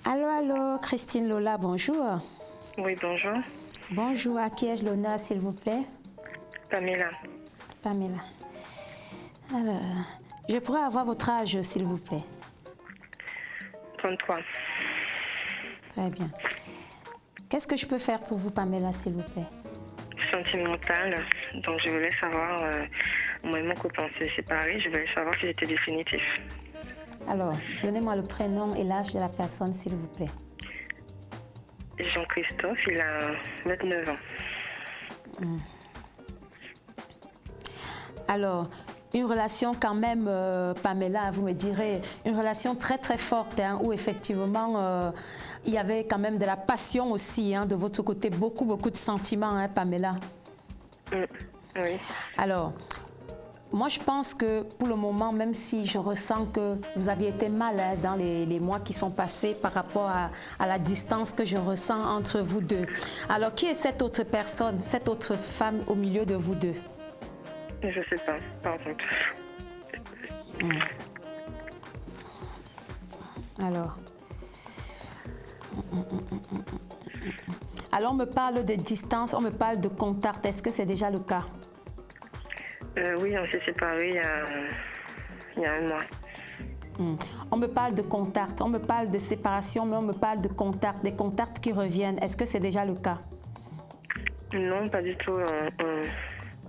Allô, allô, Christine Lola, bonjour. Oui, bonjour. Bonjour, à qui ai-je l'honneur, s'il vous plaît? Pamela. Pamela. Alors, je pourrais avoir votre âge, s'il vous plaît? 33. Très bien. Qu'est-ce que je peux faire pour vous, Pamela, s'il vous plaît? Sentimentale. Donc, je voulais savoir, moi et mon copain s'est séparés, je voulais savoir si c'était définitif. Alors, donnez-moi le prénom et l'âge de la personne, s'il vous plaît. Jean-Christophe, il a 29 ans. Alors, une relation quand même, Pamela, vous me direz, une relation très très forte, hein, où effectivement, il y avait quand même de la passion aussi, hein, de votre côté, beaucoup de sentiments, hein, Pamela. Oui. Alors, moi je pense que pour le moment, même si je ressens que vous aviez été mal, hein, dans les mois qui sont passés par rapport à la distance que je ressens entre vous deux. Alors, qui est cette autre personne, cette autre femme au milieu de vous deux? Je sais pas, par contre. Alors, on me parle de distance, on me parle de contact. Est-ce que c'est déjà le cas? Oui, on s'est séparés il y a un mois. On me parle de contact, on me parle de séparation, mais on me parle de contact, des contacts qui reviennent. Est-ce que c'est déjà le cas? Non, pas du tout.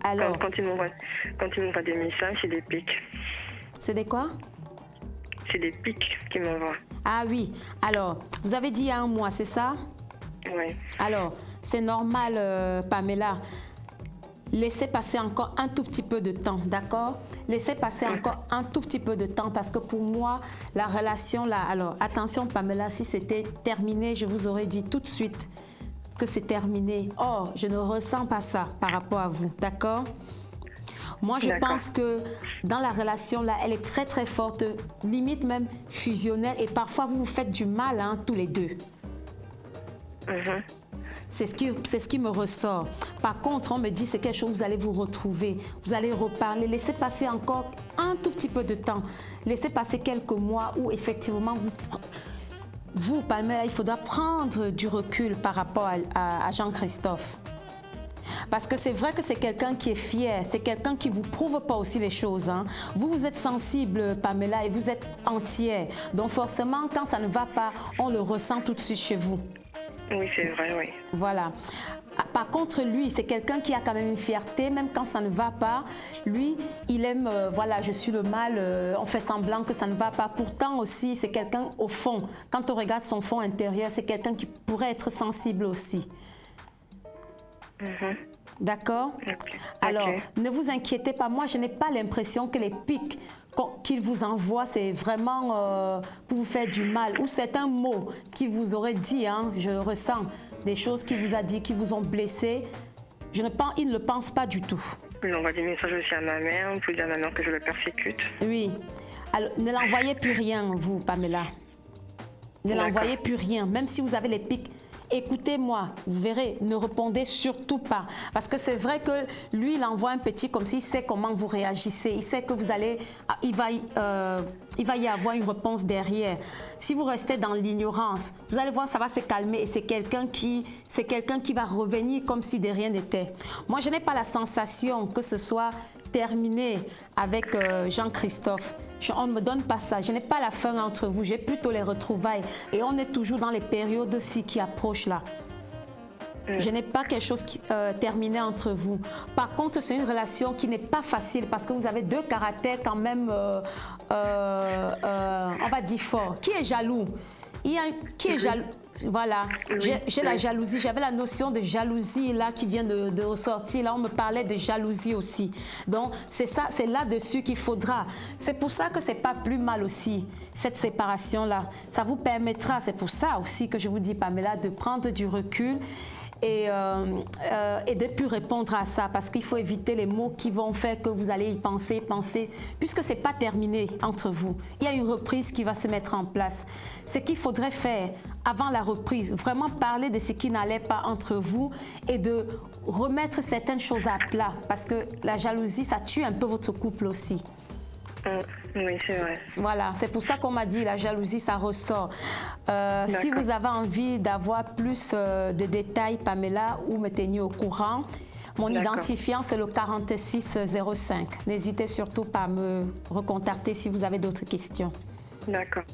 Alors, quand ils m'envoient des messages, c'est des pics. c'est des quoi? C'est des pics qu'ils m'envoient. Ah oui, alors, vous avez dit il y a un mois, c'est ça? Oui. Alors, c'est normal, Pamela. Laissez passer encore un tout petit peu de temps, d'accord? Laissez passer encore un tout petit peu de temps parce que pour moi, la relation là... Alors, attention, Pamela, si c'était terminé, je vous aurais dit tout de suite que c'est terminé. Or, je ne ressens pas ça par rapport à vous, d'accord? Moi, je pense que dans la relation là, elle est très très forte, limite même fusionnelle et parfois vous vous faites du mal, hein, tous les deux. C'est ce qui me ressort. Par contre, on me dit c'est quelque chose, vous allez vous retrouver, vous allez reparler. Laissez passer encore un tout petit peu de temps. Laissez passer quelques mois où effectivement, vous Pamela, il faudra prendre du recul par rapport à Jean-Christophe. Parce que c'est vrai que c'est quelqu'un qui est fier, c'est quelqu'un qui ne vous prouve pas aussi les choses, hein. Vous, vous êtes sensible, Pamela, et vous êtes entière. Donc forcément, quand ça ne va pas, on le ressent tout de suite chez vous. Oui, c'est vrai, oui. Voilà. Par contre, lui, c'est quelqu'un qui a quand même une fierté, même quand ça ne va pas. Lui, il aime, voilà, je suis le mal, on fait semblant que ça ne va pas. Pourtant aussi, c'est quelqu'un au fond. Quand on regarde son fond intérieur, c'est quelqu'un qui pourrait être sensible aussi. D'accord? Alors, ne vous inquiétez pas. Moi, je n'ai pas l'impression que les pics qu'il vous envoie, c'est vraiment pour vous faire du mal. Ou c'est un mot qu'il vous aurait dit, hein, je ressens des choses qu'il vous a dit, qui vous ont blessé. Il ne le pense pas du tout. Il envoie des messages aussi à ma mère, pour dire à ma mère que je le persécute. Oui. Alors, ne l'envoyez plus rien, vous, Pamela. Ne l'envoyez plus rien, même si vous avez les pics. Écoutez-moi, vous verrez, ne répondez surtout pas. Parce que c'est vrai que lui, il envoie un petit comme s'il sait comment vous réagissez. Il sait que vous allez, il va y avoir une réponse derrière. Si vous restez dans l'ignorance, vous allez voir, ça va se calmer et c'est quelqu'un qui va revenir comme si de rien n'était. Moi, je n'ai pas la sensation que ce soit terminé avec Jean-Christophe. On ne me donne pas ça. Je n'ai pas la fin entre vous. J'ai plutôt les retrouvailles. Et on est toujours dans les périodes aussi qui approchent là. Je n'ai pas quelque chose qui terminé entre vous. Par contre, c'est une relation qui n'est pas facile parce que vous avez deux caractères quand même, on va dire forts. Qui est jaloux? Qui est jaloux? Voilà, j'ai la jalousie, j'avais la notion de jalousie là qui vient de ressortir, là on me parlait de jalousie aussi. Donc c'est ça, c'est là-dessus qu'il faudra. C'est pour ça que c'est pas plus mal aussi, cette séparation-là. Ça vous permettra, c'est pour ça aussi que je vous dis Pamela, de prendre du recul et de plus répondre à ça parce qu'il faut éviter les mots qui vont faire que vous allez y penser, puisque ce n'est pas terminé entre vous. Il y a une reprise qui va se mettre en place. Ce qu'il faudrait faire avant la reprise, vraiment parler de ce qui n'allait pas entre vous et de remettre certaines choses à plat parce que la jalousie, ça tue un peu votre couple aussi. Oui, c'est vrai. Voilà, c'est pour ça qu'on m'a dit la jalousie, ça ressort. Si vous avez envie d'avoir plus de détails, Pamela, ou me tenir au courant, mon identifiant, c'est le 4605. N'hésitez surtout pas à me recontacter si vous avez d'autres questions. D'accord.